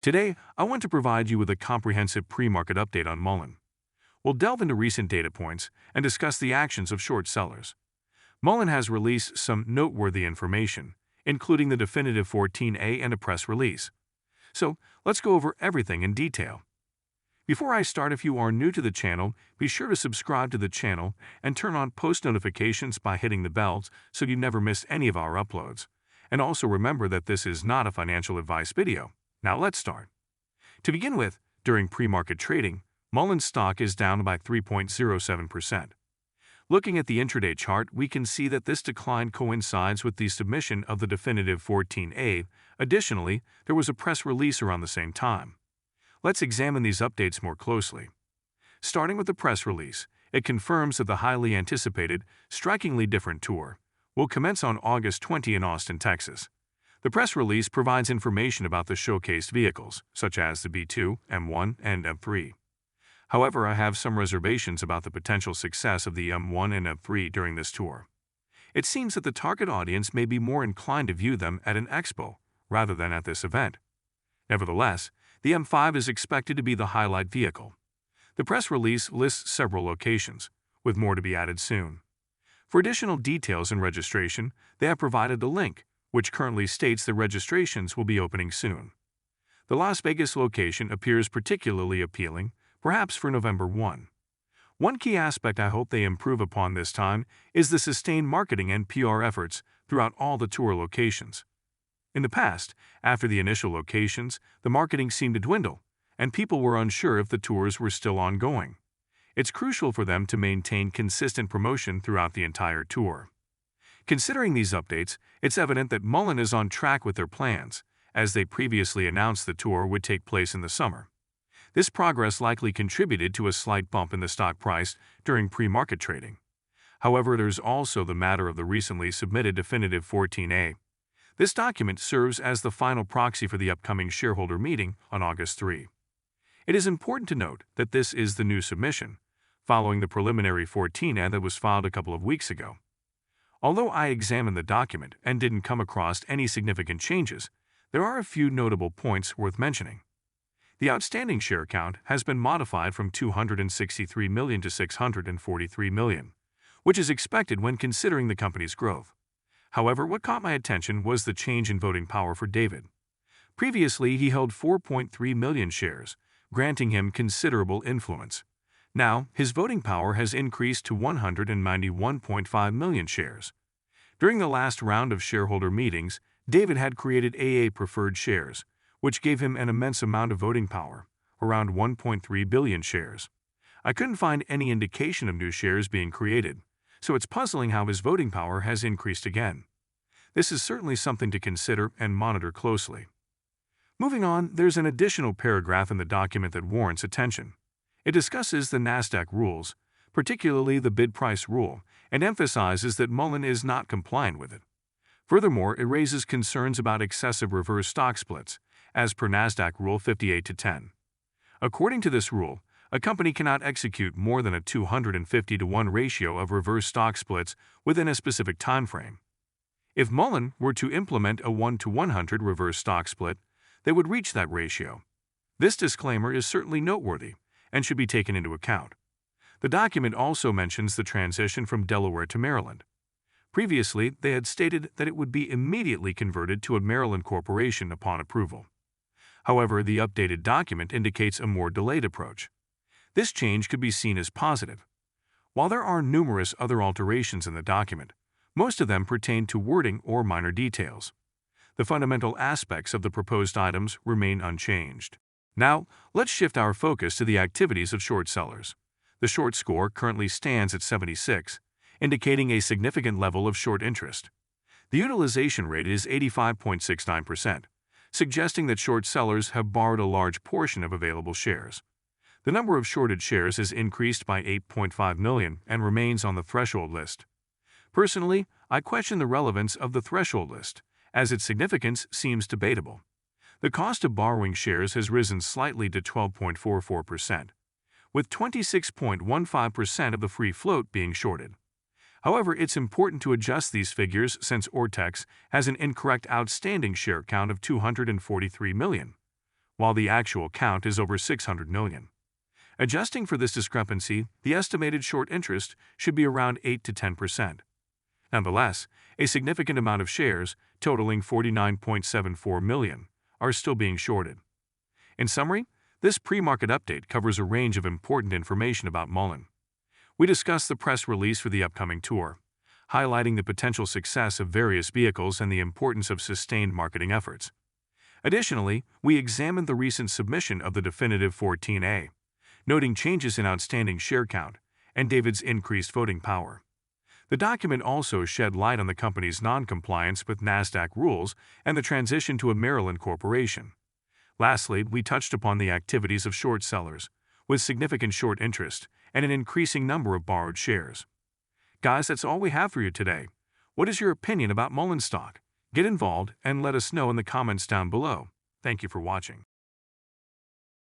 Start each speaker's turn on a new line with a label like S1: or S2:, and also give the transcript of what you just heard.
S1: Today, I want to provide you with a comprehensive pre-market update on Mullen. We'll delve into recent data points and discuss the actions of short sellers. Mullen has released some noteworthy information, including the definitive 14A and a press release. So, let's go over everything in detail. Before I start, if you are new to the channel, be sure to subscribe to the channel and turn on post notifications by hitting the bells so you never miss any of our uploads. And also remember that this is not a financial advice video. Now let's start. To begin with, during pre-market trading, Mullen stock is down by 3.07%. Looking at the intraday chart, we can see that this decline coincides with the submission of the definitive 14A. Additionally, there was a press release around the same time. Let's examine these updates more closely. Starting with the press release, it confirms that the highly anticipated, strikingly different tour will commence on August 20 in Austin, Texas. The press release provides information about the showcased vehicles, such as the B2, M1, and M3. However, I have some reservations about the potential success of the M1 and M3 during this tour. It seems that the target audience may be more inclined to view them at an expo rather than at this event. Nevertheless, the M5 is expected to be the highlight vehicle. The press release lists several locations, with more to be added soon. For additional details and registration, they have provided a link, which currently states the registrations will be opening soon. The Las Vegas location appears particularly appealing, perhaps for November 1. One key aspect I hope they improve upon this time is the sustained marketing and PR efforts throughout all the tour locations. In the past, after the initial locations, the marketing seemed to dwindle, and people were unsure if the tours were still ongoing. It's crucial for them to maintain consistent promotion throughout the entire tour. Considering these updates, it's evident that Mullen is on track with their plans, as they previously announced the tour would take place in the summer. This progress likely contributed to a slight bump in the stock price during pre-market trading. However, there's also the matter of the recently submitted definitive 14A. This document serves as the final proxy for the upcoming shareholder meeting on August 3. It is important to note that this is the new submission, following the preliminary 14A that was filed a couple of weeks ago. Although I examined the document and didn't come across any significant changes, there are a few notable points worth mentioning. The outstanding share count has been modified from 263 million to 643 million, which is expected when considering the company's growth. However, what caught my attention was the change in voting power for David. Previously, he held 4.3 million shares, granting him considerable influence. Now, his voting power has increased to 191.5 million shares. During the last round of shareholder meetings, David had created AA preferred shares, which gave him an immense amount of voting power, around 1.3 billion shares. I couldn't find any indication of new shares being created, so it's puzzling how his voting power has increased again. This is certainly something to consider and monitor closely. Moving on, there's an additional paragraph in the document that warrants attention. It discusses the NASDAQ rules, particularly the bid price rule, and emphasizes that Mullen is not compliant with it. Furthermore, it raises concerns about excessive reverse stock splits, as per NASDAQ Rule 58-10. According to this rule, a company cannot execute more than a 250-to-1 ratio of reverse stock splits within a specific time frame. If Mullen were to implement a 1-to-100 reverse stock split, they would reach that ratio. This disclaimer is certainly noteworthy and should be taken into account. The document also mentions the transition from Delaware to Maryland. Previously, they had stated that it would be immediately converted to a Maryland corporation upon approval. However, the updated document indicates a more delayed approach. This change could be seen as positive. While there are numerous other alterations in the document, most of them pertain to wording or minor details. The fundamental aspects of the proposed items remain unchanged. Now, let's shift our focus to the activities of short sellers. The short score currently stands at 76, indicating a significant level of short interest. The utilization rate is 85.69%, suggesting that short sellers have borrowed a large portion of available shares. The number of shorted shares has increased by 8.5 million and remains on the threshold list. Personally, I question the relevance of the threshold list, as its significance seems debatable. The cost of borrowing shares has risen slightly to 12.44%, with 26.15% of the free float being shorted. However, it's important to adjust these figures since Ortex has an incorrect outstanding share count of 243 million. while the actual count is over 600 million. Adjusting for this discrepancy, the estimated short interest should be around 8 to 10%. Nonetheless, a significant amount of shares, totaling 49.74 million, are still being shorted. In summary, this pre-market update covers a range of important information about Mullen. We discussed the press release for the upcoming tour, highlighting the potential success of various vehicles and the importance of sustained marketing efforts. Additionally, we examined the recent submission of the definitive 14A, noting changes in outstanding share count and David's increased voting power. The document also shed light on the company's non-compliance with NASDAQ rules and the transition to a Maryland corporation. Lastly, we touched upon the activities of short sellers, with significant short interest and an increasing number of borrowed shares. Guys, that's all we have for you today. What is your opinion about Mullen stock? Get involved and let us know in the comments down below. Thank you for watching.